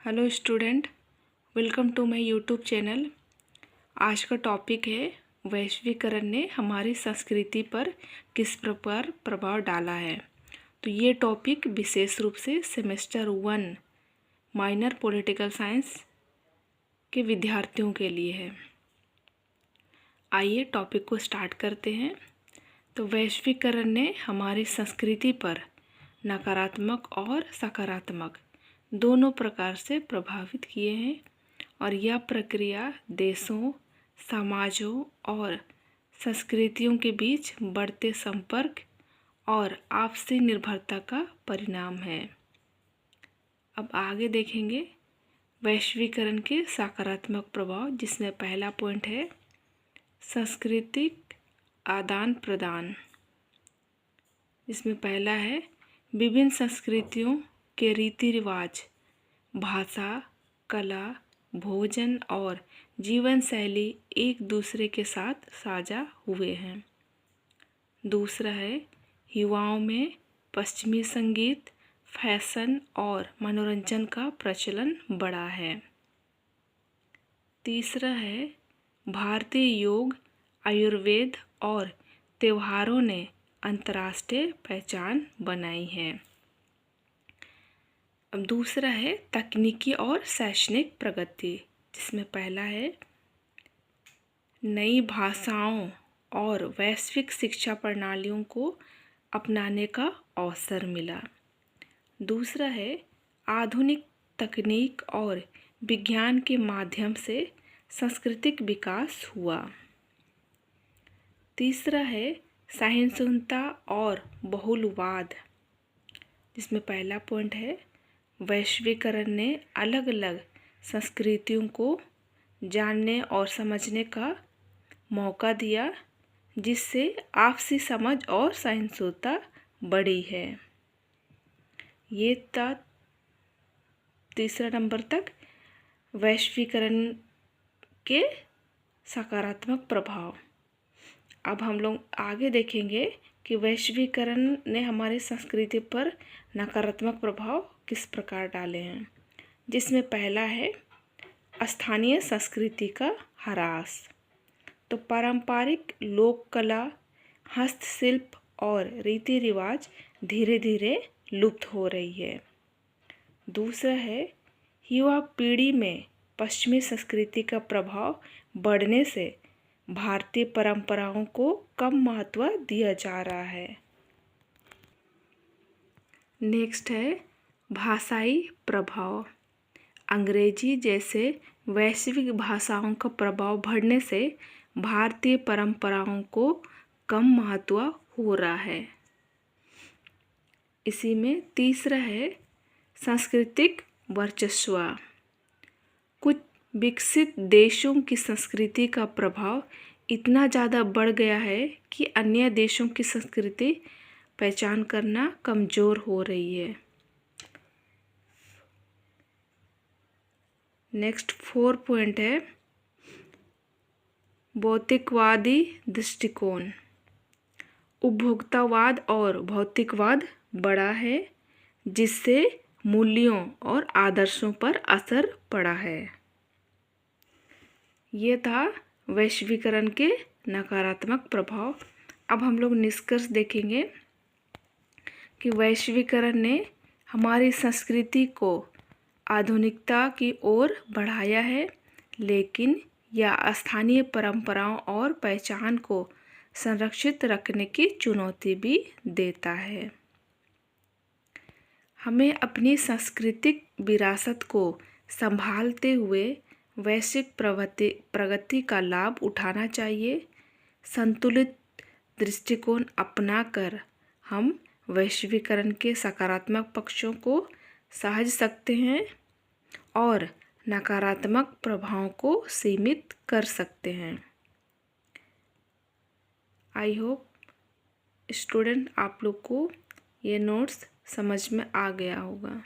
Hello student, welcome to my YouTube channel. आज का topic है वैश्वीकरण ने हमारी संस्कृति पर किस प्रकार प्रभाव डाला है। तो ये टॉपिक विशेष रूप से सेमेस्टर 1 माइनर पॉलिटिकल साइंस के विद्यार्थियों के लिए है। आइए टॉपिक को स्टार्ट करते हैं। तो वैश्वीकरण ने हमारी संस्कृति पर नकारात्मक और सकारात्मक दोनों प्रकार से प्रभावित किए हैं और यह प्रक्रिया देशों, समाजों और संस्कृतियों के बीच बढ़ते संपर्क और आपसी निर्भरता का परिणाम है। अब आगे देखेंगे वैश्वीकरण के सकारात्मक प्रभाव, जिसमें पहला पॉइंट है सांस्कृतिक आदान प्रदान। इसमें पहला है विभिन्न संस्कृतियों के रीति रिवाज, भाषा, कला, भोजन और जीवन शैली एक दूसरे के साथ साझा हुए हैं। दूसरा है युवाओं में पश्चिमी संगीत, फैशन और मनोरंजन का प्रचलन बढ़ा है। तीसरा है भारतीय योग, आयुर्वेद और त्योहारों ने अंतर्राष्ट्रीय पहचान बनाई है। अब दूसरा है तकनीकी और शैक्षणिक प्रगति, जिसमें पहला है नई भाषाओं और वैश्विक शिक्षा प्रणालियों को अपनाने का अवसर मिला। दूसरा है आधुनिक तकनीक और विज्ञान के माध्यम से सांस्कृतिक विकास हुआ। तीसरा है सहिष्णुता और बहुलवाद, जिसमें पहला पॉइंट है वैश्वीकरण ने अलग अलग संस्कृतियों को जानने और समझने का मौका दिया, जिससे आपसी समझ और सहिष्णुता बढ़ी है। ये था तीसरा नंबर तक वैश्वीकरण के सकारात्मक प्रभाव। अब हम लोग आगे देखेंगे कि वैश्वीकरण ने हमारी संस्कृति पर नकारात्मक प्रभाव किस प्रकार डाले हैं, जिसमें पहला है स्थानीय संस्कृति का ह्रास। तो पारंपरिक लोक कला, हस्तशिल्प और रीति रिवाज धीरे धीरे लुप्त हो रही है। दूसरा है युवा पीढ़ी में पश्चिमी संस्कृति का प्रभाव बढ़ने से भारतीय परंपराओं को कम महत्व दिया जा रहा है। नेक्स्ट है भाषाई प्रभाव। अंग्रेजी जैसे वैश्विक भाषाओं का प्रभाव बढ़ने से भारतीय परंपराओं को कम महत्व हो रहा है। इसी में तीसरा है सांस्कृतिक वर्चस्व। कुछ विकसित देशों की संस्कृति का प्रभाव इतना ज़्यादा बढ़ गया है कि अन्य देशों की संस्कृति पहचान करना कमज़ोर हो रही है। नेक्स्ट 4 पॉइंट है भौतिकवादी दृष्टिकोण। उपभोक्तावाद और भौतिकवाद बढ़ा है, जिससे मूल्यों और आदर्शों पर असर पड़ा है। ये था वैश्वीकरण के नकारात्मक प्रभाव। अब हम लोग निष्कर्ष देखेंगे कि वैश्वीकरण ने हमारी संस्कृति को आधुनिकता की ओर बढ़ाया है, लेकिन यह स्थानीय परंपराओं और पहचान को संरक्षित रखने की चुनौती भी देता है। हमें अपनी सांस्कृतिक विरासत को संभालते हुए वैश्विक प्रगति का लाभ उठाना चाहिए। संतुलित दृष्टिकोण अपनाकर हम वैश्वीकरण के सकारात्मक पक्षों को समझ सकते हैं और नकारात्मक प्रभावों को सीमित कर सकते हैं। आई होप स्टूडेंट आप लोग को ये नोट्स समझ में आ गया होगा।